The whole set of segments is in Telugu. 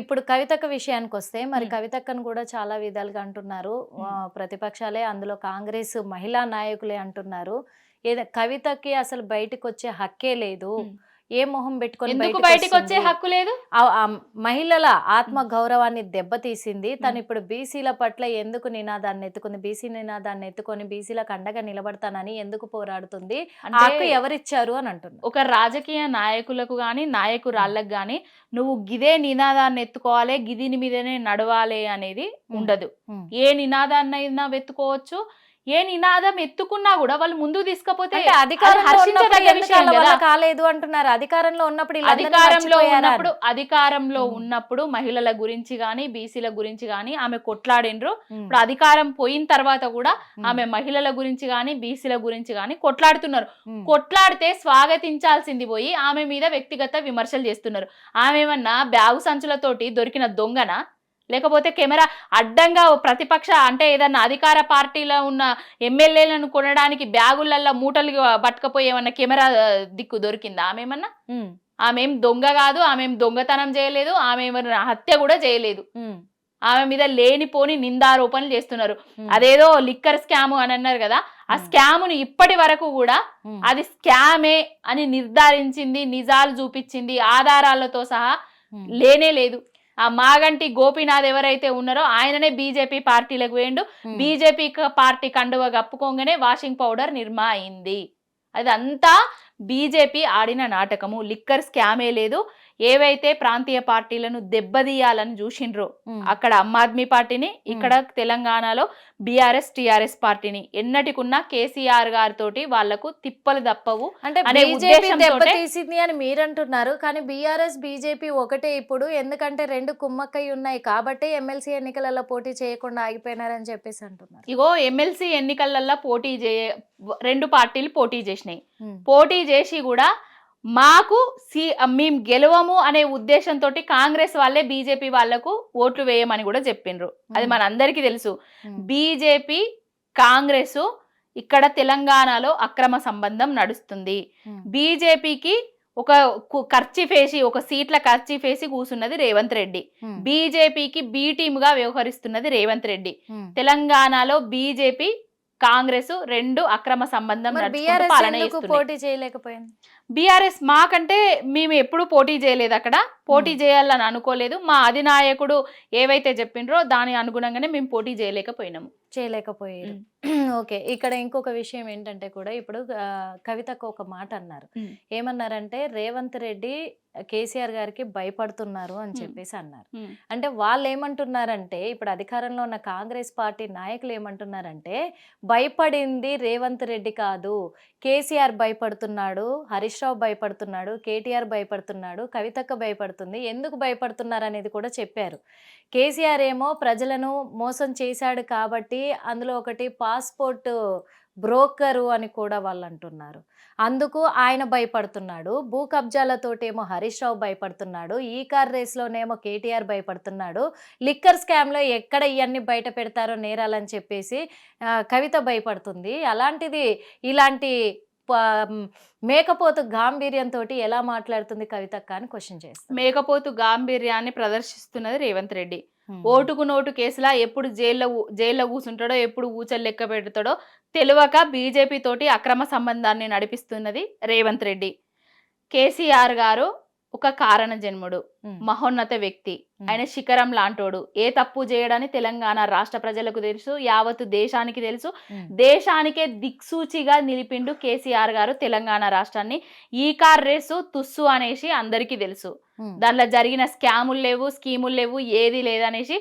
ఇప్పుడు కవితక్క విషయానికి వస్తే మరి కవితక్కను కూడా చాలా విధాలుగా అంటున్నారు. ప్రతిపక్షాలే, అందులో కాంగ్రెస్ మహిళా నాయకులే అంటున్నారు. కవితకి అసలు బయటకు వచ్చే హక్కే లేదు. ఏ మొహం పెట్టుకొని బయటకు వచ్చే హక్కు లేదు? మహిళల ఆత్మ గౌరవాన్ని దెబ్బతీసింది. తను ఇప్పుడు బీసీల పట్ల ఎందుకు నినాదాన్ని ఎత్తుకుంది, బీసీ నినాదాన్ని ఎత్తుకొని బీసీలకు అండగా నిలబడతానని ఎందుకు పోరాడుతుంది, హక్కు ఎవరిచ్చారు అని అంటున్నారు. ఒక రాజకీయ నాయకులకు గాని నాయకురాళ్ళకు గాని నువ్వు గిదే నినాదాన్ని ఎత్తుకోవాలి, గిదిని మీదనే నడవాలి అనేది ఉండదు. ఏ నినాదాన్నైనా వెతుకోవచ్చు. ఏ నినాదం ఎత్తుకున్నా కూడా వాళ్ళు ముందుకు తీసుకపోతే కాలేదు అంటున్నారు. అధికారంలో ఉన్నప్పుడు మహిళల గురించి గాని బీసీల గురించి గాని ఆమె కొట్లాడినరు. ఇప్పుడు అధికారం పోయిన తర్వాత కూడా ఆమె మహిళల గురించి గాని బీసీల గురించి గాని కొట్లాడుతున్నారు. కొట్లాడితే స్వాగతించాల్సింది పోయి ఆమె మీద వ్యక్తిగత విమర్శలు చేస్తున్నారు. ఆమె ఏమన్నా బ్యాగు సంచులతోటి దొరికిన దొంగన, లేకపోతే కెమెరా అడ్డంగా ప్రతిపక్ష అంటే ఏదన్నా అధికార పార్టీలో ఉన్న ఎమ్మెల్యేలను కొనడానికి బ్యాగులల్లో మూటలు పట్టుకపోయి ఏమన్నా కెమెరా దిక్కు దొరికిందా? ఆమెమన్నా ఆమెం దొంగ కాదు, ఆమెం దొంగతనం చేయలేదు, ఆమె ఏమన్నా హత్య కూడా చేయలేదు. ఆమె మీద లేనిపోని నిందారోపణలు చేస్తున్నారు. అదేదో లిక్కర్ స్కామ్ అని అన్నారు కదా, ఆ స్కామ్ను ఇప్పటి వరకు కూడా అది స్కామే అని నిర్ధారించింది, నిజాలు చూపించింది, ఆధారాలతో సహా లేనే లేదు. ఆ మాగంటి గోపీనాథ్ ఎవరైతే ఉన్నారో ఆయననే బీజేపీ పార్టీలకు వేయండు. బీజేపీ పార్టీ కండువ కప్పుకోగానే వాషింగ్ పౌడర్ నిర్మా అయింది. అదంతా బీజేపీ ఆడిన నాటకము. లిక్కర్ స్కామే లేదు. ఏవైతే ప్రాంతీయ పార్టీలను దెబ్బతీయాలని చూసిండ్రో అక్కడ ఆమ్ ఆద్మీ పార్టీని, ఇక్కడ తెలంగాణలో బీఆర్ఎస్ టీఆర్ఎస్ పార్టీని ఎన్నటికున్నా కేసీఆర్ గారితో వాళ్లకు తిప్పలు తప్పవు అంటే దెబ్బతీసింది అని మీరంటున్నారు. కానీ బీఆర్ఎస్ బీజేపీ ఒకటే ఇప్పుడు, ఎందుకంటే రెండు కుమ్మక్కై ఉన్నాయి కాబట్టి ఎమ్మెల్సీ ఎన్నికలలో పోటీ చేయకుండా ఆగిపోయినారని చెప్పేసి అంటున్నారు. ఇగో ఎమ్మెల్సీ ఎన్నికలలో రెండు పార్టీలు పోటీ చేసినాయి. పోటీ చేసి కూడా మాకు మేము గెలవము అనే ఉద్దేశంతో కాంగ్రెస్ వాళ్ళే బీజేపీ వాళ్లకు ఓట్లు వేయమని కూడా చెప్పిండ్రు. అది మనందరికీ తెలుసు. బీజేపీ కాంగ్రెస్ ఇక్కడ తెలంగాణలో అక్రమ సంబంధం నడుస్తుంది. బీజేపీకి ఒక ఖర్చీఫేసి, ఒక సీట్ల ఖర్చీఫేసి కూసున్నది రేవంత్ రెడ్డి. బీజేపీకి బి టీమ్ గా వ్యవహరిస్తున్నది రేవంత్ రెడ్డి. తెలంగాణలో బీజేపీ కాంగ్రెస్ రెండు అక్రమ సంబంధం పోటీ చేయలేకపోయింది. బీఆర్ఎస్ మాకంటే మేము ఎప్పుడు పోటీ చేయలేదు, అక్కడ పోటీ చేయాలని అనుకోలేదు. మా అధినాయకుడు ఏవైతే చెప్పిండ్రో దాని అనుగుణంగానే మేము పోటీ చేయలేకపోయారు. ఓకే, ఇక్కడ ఇంకొక విషయం ఏంటంటే కూడా ఇప్పుడు కవితకు ఒక మాట అన్నారు. ఏమన్నారంటే రేవంత్ రెడ్డి కేసీఆర్ గారికి భయపడుతున్నారు అని చెప్పేసి అన్నారు. అంటే వాళ్ళు ఏమంటున్నారంటే ఇప్పుడు అధికారంలో ఉన్న కాంగ్రెస్ పార్టీ నాయకులు ఏమంటున్నారంటే భయపడింది రేవంత్ రెడ్డి కాదు, కేసీఆర్ భయపడుతున్నాడు, హరీష్ రావు భయపడుతున్నాడు, కేటీఆర్ భయపడుతున్నాడు, కవితక్క భయపడుతుంది. ఎందుకు భయపడుతున్నారు అనేది కూడా చెప్పారు. కేసీఆర్ ఏమో ప్రజలను మోసం చేశాడు కాబట్టి అందులో ఒకటి పాస్పోర్ట్ బ్రోకరు అని కూడా వాళ్ళు అంటున్నారు. అందుకు ఆయన భయపడుతున్నాడు. భూ కబ్జాలతోటేమో హరీష్ రావు భయపడుతున్నాడు. ఈ కార్ రేస్లోనేమో కేటీఆర్ భయపడుతున్నాడు. లిక్కర్ స్కామ్లో ఎక్కడ ఇవన్నీ బయట పెడతారో నేరాలని చెప్పేసి కవిత భయపడుతుంది. అలాంటిది ఇలాంటి మేకపోతు గాంభీర్యంతో ఎలా మాట్లాడుతుంది కవితక్క అని క్వశ్చన్ చేస్తారు. మేకపోతు గాంభీర్యాన్ని ప్రదర్శిస్తున్నది రేవంత్ రెడ్డి. ఓటుకు నోటు కేసులా ఎప్పుడు జైల్లో కూర్చుంటాడో, ఎప్పుడు ఊచలు లెక్క పెడతాడో తెలియక బీజేపీ తోటి అక్రమ సంబంధాన్ని నడిపిస్తున్నది రేవంత్ రెడ్డి. కేసీఆర్ గారు ఒక కారణ జన్ముడు, మహోన్నత వ్యక్తి. ఆయన శిఖరం లాంటోడు. ఏ తప్పు చేయడని తెలంగాణ రాష్ట్ర ప్రజలకు తెలుసు, యావత్తు దేశానికి తెలుసు. దేశానికే దిక్సూచిగా నిలిపిండు కేసీఆర్ గారు తెలంగాణ రాష్ట్రాన్ని. ఈ కార్ రేసు తుస్సు అనేసి అందరికీ తెలుసు. దాంట్లో జరిగిన స్కాములు లేవు, స్కీములు లేవు, ఏది లేదనేసి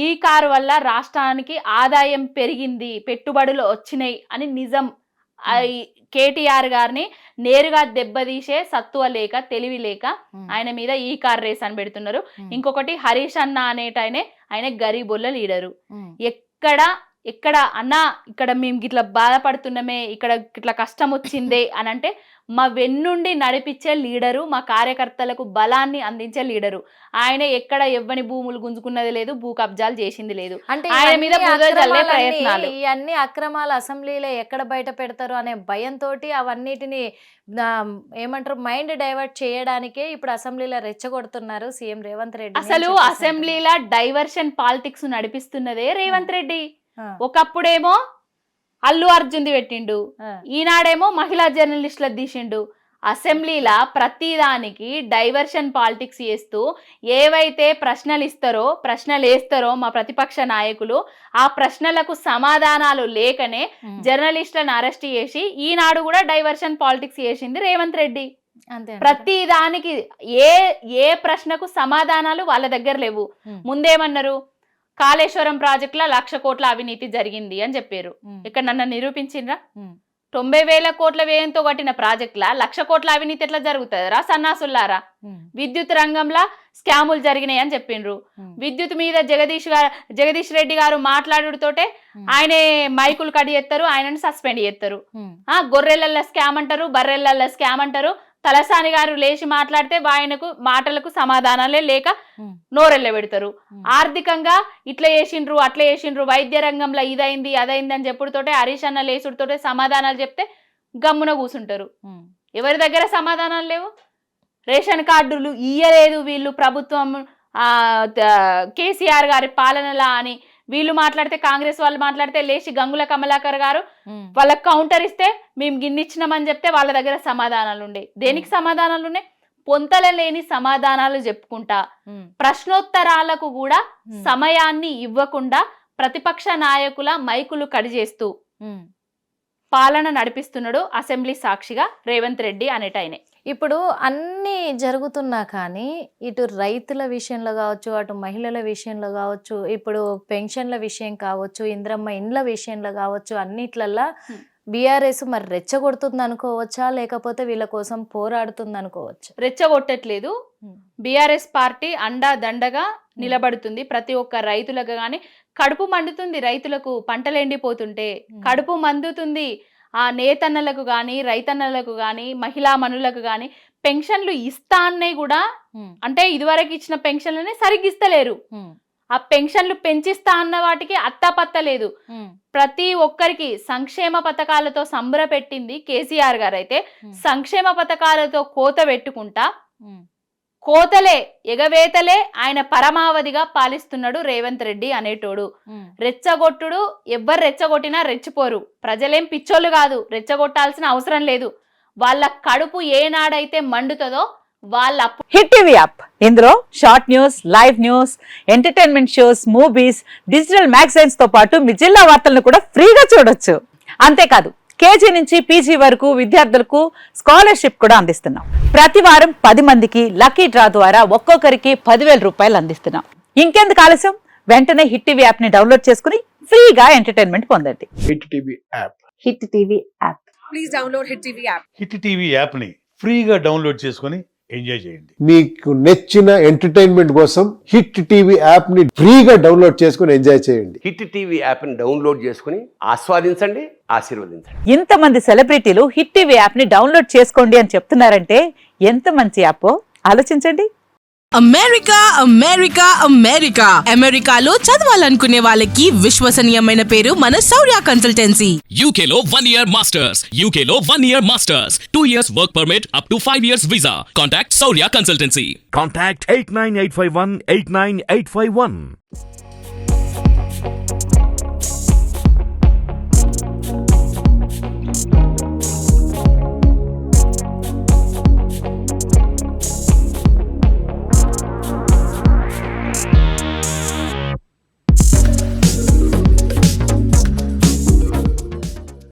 ఈ కారు వల్ల రాష్ట్రానికి ఆదాయం పెరిగింది, పెట్టుబడులు వచ్చినాయి అని నిజం. కేటీఆర్ గారిని నేరుగా దెబ్బతీసే సత్తువ లేక, తెలివి లేక ఆయన మీద ఈ కార్ రేస్ అని పెడుతున్నారు. ఇంకొకటి హరీష్ అన్న అనేటైనే ఆయన గరీబుల్ల లీడరు. ఎక్కడ అన్నా ఇక్కడ మేము ఇట్లా బాధపడుతున్నామే, ఇక్కడ ఇట్లా కష్టం వచ్చిందే అని అంటే మా వెన్నుండి నడిపించే లీడరు, మా కార్యకర్తలకు బలాన్ని అందించే లీడరు. ఆయన ఎక్కడ ఎవ్వని భూములు గుంజుకున్నది లేదు, భూ కబ్జాలు చేసింది లేదు. అంటే ఆయన మీద బురద జల్లే ప్రయత్నాలు. ఈ అన్ని అక్రమాలు అసెంబ్లీలో ఎక్కడ బయట పెడతారు అనే భయంతో అవన్నిటిని ఏమంటారు మైండ్ డైవర్ట్ చేయడానికే ఇప్పుడు అసెంబ్లీలో రెచ్చగొడుతున్నారు సీఎం రేవంత్ రెడ్డి. అసలు అసెంబ్లీలో డైవర్షన్ పాలిటిక్స్ నడిపిస్తున్నదే రేవంత్ రెడ్డి. ఒకప్పుడేమో అల్లు అర్జున్ది పెట్టిండు, ఈనాడేమో మహిళా జర్నలిస్టుల తీసిండు. అసెంబ్లీలా ప్రతిదానికి డైవర్షన్ పాలిటిక్స్ చేస్తూ ఏవైతే ప్రశ్నలు వేస్తారో మా ప్రతిపక్ష నాయకులు, ఆ ప్రశ్నలకు సమాధానాలు లేకనే జర్నలిస్టులను అరెస్ట్ చేసి ఈనాడు కూడా డైవర్షన్ పాలిటిక్స్ చేసింది రేవంత్ రెడ్డి. ప్రతి దానికి ఏ ప్రశ్నకు సమాధానాలు వాళ్ళ దగ్గర లేవు. ముందేమన్నారు, కాళేశ్వరం ప్రాజెక్టులో 1,00,000 కోట్ల అవినీతి జరిగింది అని చెప్పారు. ఇక్కడ నన్ను నిరూపించిండ్రా? 90,000 కోట్ల వ్యయంతో కట్టిన ప్రాజెక్టుల 1,00,000 కోట్ల అవినీతి ఎట్లా జరుగుతుందిరా సన్నాసుల్లారా? విద్యుత్ రంగంలో స్కాములు జరిగినాయి అని చెప్పిండ్రు. విద్యుత్ మీద జగదీష్ రెడ్డి గారు మాట్లాడుతోటే ఆయనే మైకులు కట్ చేస్తారు, ఆయనను సస్పెండ్ చేస్తారు. గొర్రెలల్ల స్కామ్ అంటారు, బర్రెలల్ల స్కామ్ అంటారు. తలసాని గారు లేచి మాట్లాడితే ఆయనకు మాటలకు సమాధానాలే లేక నోరెళ్ళ పెడతారు. ఆర్థికంగా ఇట్లా చేసిండ్రు అట్లా చేసిండ్రు, వైద్య రంగంలో ఇదైంది అదైంది అని చెప్పుడుతోటే హరీష్ అన్న లేచుడుతోటే సమాధానాలు చెప్తే గమ్మున కూర్చుంటారు. ఎవరి దగ్గర సమాధానాలు లేవు. రేషన్ కార్డులు ఇయ్యలేదు వీళ్ళు ప్రభుత్వం కేసీఆర్ గారి పాలనలా అని వీళ్ళు మాట్లాడితే, కాంగ్రెస్ వాళ్ళు మాట్లాడితే లేచి గంగుల కమలాకర్ గారు వాళ్ళకి కౌంటర్ ఇస్తే మేము గిన్నిచ్చినామని చెప్తే వాళ్ళ దగ్గర సమాధానాలు ఉండే. దేనికి సమాధానాలు ఉన్నాయి? పొంతల లేని సమాధానాలు చెప్పుకుంటా, ప్రశ్నోత్తరాలకు కూడా సమయాన్ని ఇవ్వకుండా ప్రతిపక్ష నాయకుల మైకులు కడి చేస్తూ పాలన నడిపిస్తున్నాడు అసెంబ్లీ సాక్షిగా రేవంత్ రెడ్డి అనేటైనే. ఇప్పుడు అన్నీ జరుగుతున్నా కానీ ఇటు రైతుల విషయంలో కావచ్చు, అటు మహిళల విషయంలో కావచ్చు, ఇప్పుడు పెన్షన్ల విషయం కావచ్చు, ఇంద్రమ్మ ఇండ్ల విషయంలో కావచ్చు, అన్నిట్లల్లా బీఆర్ఎస్ మరి రెచ్చగొడుతుంది అనుకోవచ్చా, లేకపోతే వీళ్ళ కోసం పోరాడుతుంది అనుకోవచ్చు? రెచ్చగొట్టట్లేదు. బీఆర్ఎస్ పార్టీ అండా దండగా నిలబడుతుంది. ప్రతి ఒక్క రైతులకు కానీ కడుపు మండుతుంది. రైతులకు పంటలు ఎండిపోతుంటే కడుపు మండుతుంది. ఆ నేతన్నలకు కానీ రైతన్నలకు కానీ మహిళా మనులకు కానీ పెన్షన్లు ఇస్తా అన్నవి కూడా, అంటే ఇదివరకు ఇచ్చిన పెన్షన్లనే సరిగ్గా ఇస్తలేరు. ఆ పెన్షన్లు పెంచిస్తా అన్న వాటికి అత్తాపత్త లేదు. ప్రతి ఒక్కరికి సంక్షేమ పథకాలతో సంబరపెట్టింది కేసీఆర్ గారు. అయితే సంక్షేమ పథకాలతో కోత పెట్టుకుంటా కోతలే ఎగవేతలే ఆయన పరమావధిగా పాలిస్తున్నాడు రేవంత్ రెడ్డి అనేటోడు. రెచ్చగొట్టుడు, ఎవ్వరు రెచ్చగొట్టినా రెచ్చిపోరు. ప్రజలేం పిచ్చోళ్ళు కాదు, రెచ్చగొట్టాల్సిన అవసరం లేదు. వాళ్ళ కడుపు ఏనాడైతే మండుతుందో వాళ్ళ హిట్ టీవీ యాప్. ఇందులో short news, live news, entertainment shows, movies, digital magazines తో పాటు మీ జిల్లా వార్తలను కూడా ఫ్రీగా చూడొచ్చు. అంతేకాదు కేజీ నుంచి పీజీ వరకు విద్యార్థులకు స్కాలర్షిప్ కూడా అందిస్తున్నాం. ప్రతి వారం 10 మందికి లక్కీ డ్రా ద్వారా ఒక్కొక్కరికి 10,000 రూపాయలు అందిస్తున్నాం. ఇంకెందుకు ఆలస్యం, వెంటనే హిట్ టీవీ యాప్ ని డౌన్లోడ్ చేసుకుని ఫ్రీగా ఎంటర్టైన్మెంట్ పొందండి. Hit TV app. Hit TV app. Please download hit TV app. Hit TV app ని ఫ్రీగా డౌన్లోడ్ చేసుకుని ఎంజాయ్ చేయండి. మీకు నచ్చిన ఎంటర్టైన్మెంట్ కోసం హిట్ టీవీ యాప్ ని ఫ్రీగా డౌన్లోడ్ చేసుకుని ఎంజాయ్ చేయండి. హిట్ టీవీ యాప్ ని డౌన్లోడ్ చేసుకుని ఆస్వాదించండి, ఆశీర్వదించండి. ఇంతమంది సెలబ్రిటీలు హిట్ టీవీ యాప్ ని డౌన్లోడ్ చేసుకోండి అని చెప్తున్నారంటే ఎంత మంచి యాప్ ఆలోచించండి. అమెరికా అమెరికా అమెరికా అమెరికాలో చదవాలనుకునే వాళ్ళకి విశ్వసనీయమైన పేరు మన శౌర్య కన్సల్టెన్సీ. UK లో 1 year masters. UK లో 1 year masters. 2 years work permit up to 5 years visa. Contact Saurya Consultancy. Contact 89851 89851.